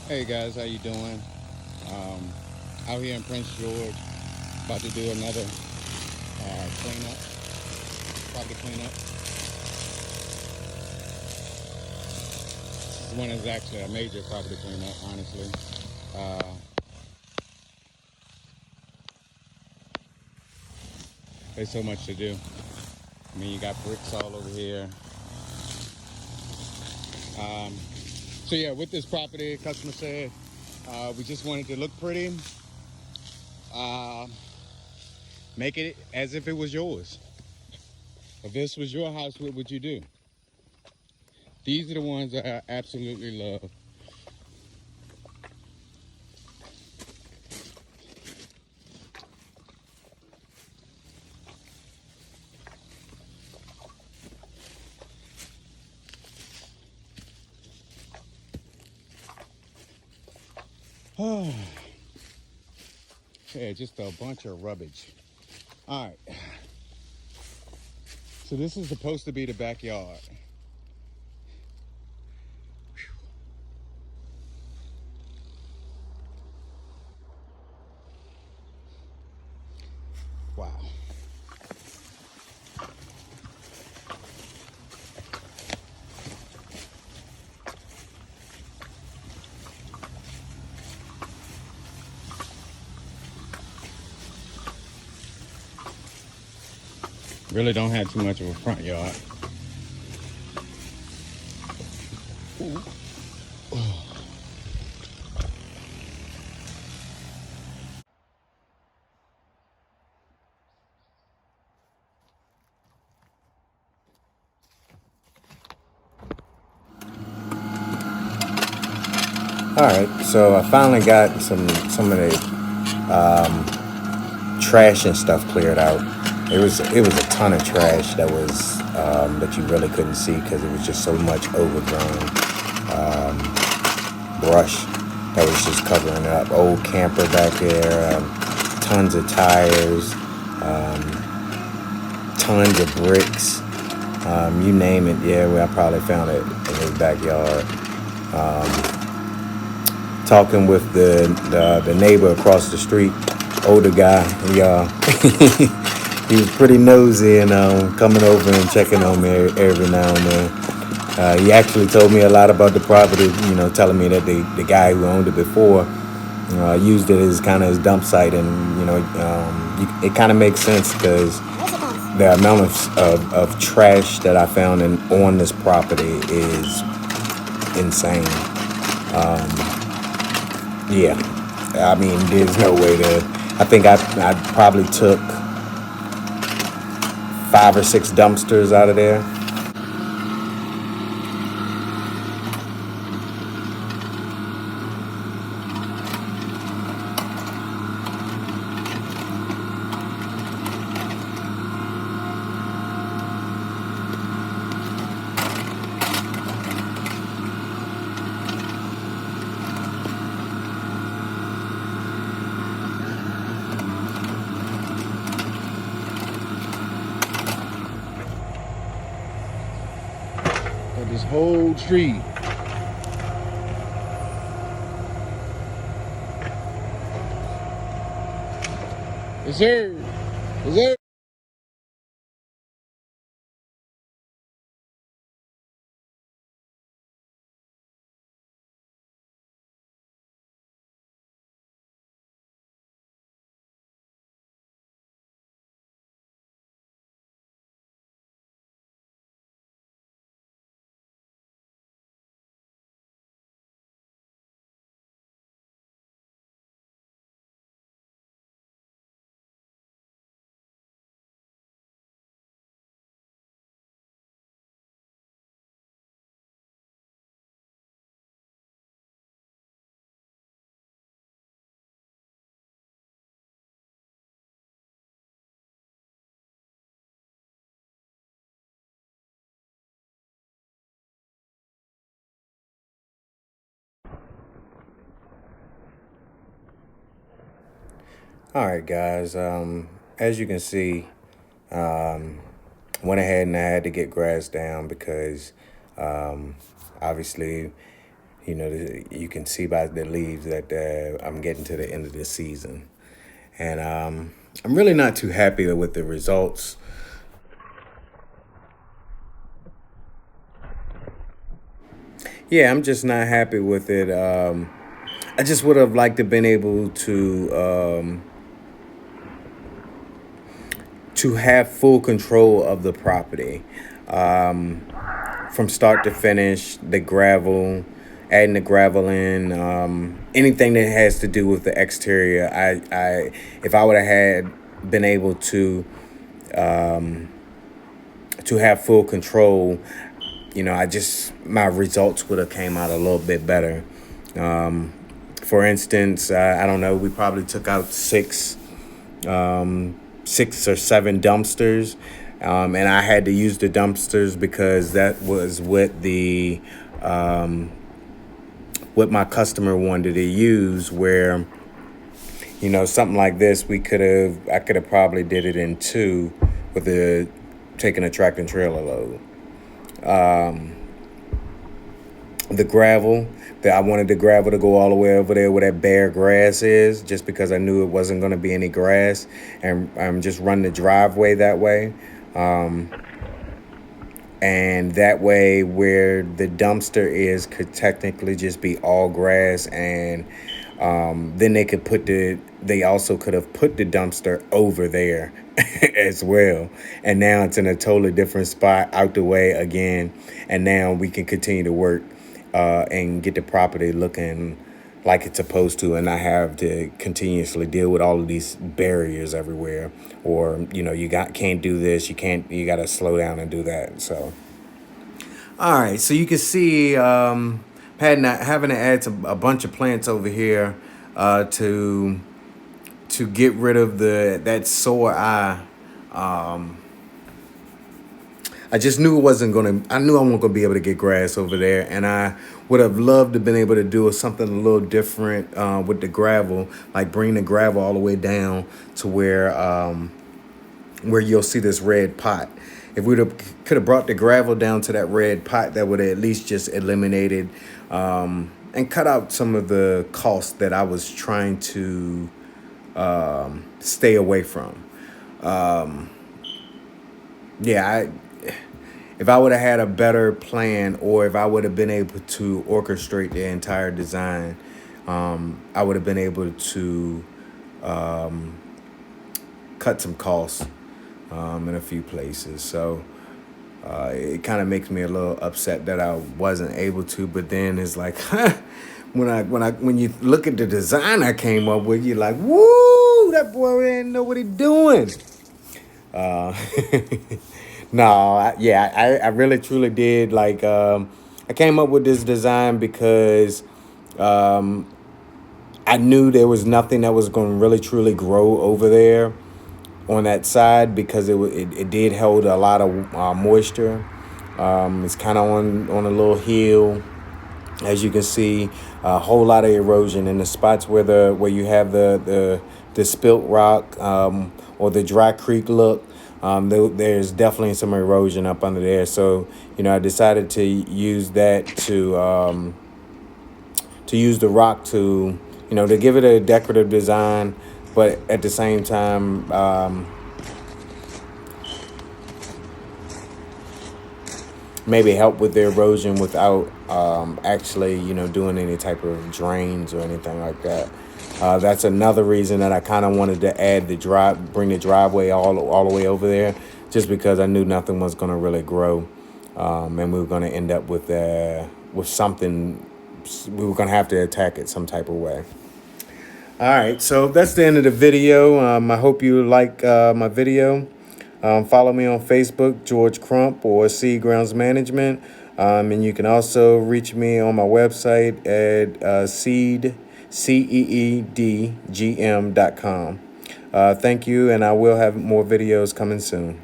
Hey guys, how you doing? Um, Out here in Prince George, about to do another cleanup, property cleanup. This one is actually a major property cleanup, honestly. Uh, there's so much to do. I mean, you got bricks all over here. Um, so yeah, with this property, customer said we just wanted to look pretty, uh, make it as if it was yours. If this was your house, what would you do? These are the ones that I absolutely love. Yeah, just a bunch of rubbish. All right, so this is supposed to be the backyard. Wow. Really don't have too much of a front yard. All right, so I finally got some of the trash and stuff cleared out. It was a ton of trash that was that you really couldn't see because it was just so much overgrown brush that was just covering it up. Old camper back there, tons of tires, tons of bricks, you name it. Yeah, well, I probably found it in his backyard. Talking with the neighbor across the street, older guy. He was pretty nosy and coming over and checking on me every now and then. He actually told me a lot about the property. Telling me that the guy who owned it before used it as kind of his dump site, and it kind of makes sense because the amount of trash that I found on this property is insane. Yeah, I mean, there's no way to. I think I probably took 5 or 6 dumpsters out of there. Got this whole tree. Yes, sir. Yes, sir. All right, guys. As you can see, went ahead and I had to get grass down because obviously you know, you can see by the leaves that I'm getting to the end of the season. And I'm really not too happy with the results. Yeah, I'm just not happy with it. I just would have liked to been able to have full control of the property, from start to finish. The gravel, adding the gravel in, anything that has to do with the exterior. If I would have had been able to have full control, you know, my results would have came out a little bit better. For instance, I don't know, we probably took out six or seven dumpsters. And I had to use the dumpsters because that was what my customer wanted to use, where, you know, something like this, I could have probably did it in two with taking a tractor and trailer load. The gravel, I wanted the gravel to go all the way over there where that bare grass is, just because I knew it wasn't going to be any grass, and just run the driveway that way. And that way where the dumpster is could technically just be all grass. And then they also could have put the dumpster over there as well. And now it's in a totally different spot out the way again. And now we can continue to work and get the property looking like it's supposed to, and not have to continuously deal with all of these barriers everywhere. Or, you know, can't do this, you got to slow down and do that. So, all right, so you can see having to add a bunch of plants over here to get rid of that sore eye. I just knew I wasn't gonna be able to get grass over there, and I would have loved to have been able to do something a little different with the gravel, like bring the gravel all the way down to where you'll see this red pot. If we could have brought the gravel down to that red pot, that would have at least just eliminated and cut out some of the costs that I was trying to stay away from. If I would have had a better plan, or if I would have been able to orchestrate the entire design, I would have been able to cut some costs in a few places. So it kind of makes me a little upset that I wasn't able to. But then it's like, when you look at the design I came up with, you're like, woo, that boy didn't know what he's doing. No, I really truly did. Like, I came up with this design because I knew there was nothing that was going to really truly grow over there on that side, because it did hold a lot of moisture. It's kind of on a little hill, as you can see. A whole lot of erosion in the spots where you have the spilt rock or the dry creek look. There's definitely some erosion up under there. So, you know, I decided to use that to use the rock to, you know, to give it a decorative design, but at the same time, maybe help with the erosion without actually, you know, doing any type of drains or anything like that. That's another reason that I kind of wanted to bring the driveway all the way over there, just because I knew nothing was going to really grow, and we were going to end up with something. We were going to have to attack it some type of way. All right, so that's the end of the video. I hope you like my video. Follow me on Facebook, George Crump, or Seed Grounds Management. And you can also reach me on my website at ceedgm.com. Thank you, and I will have more videos coming soon.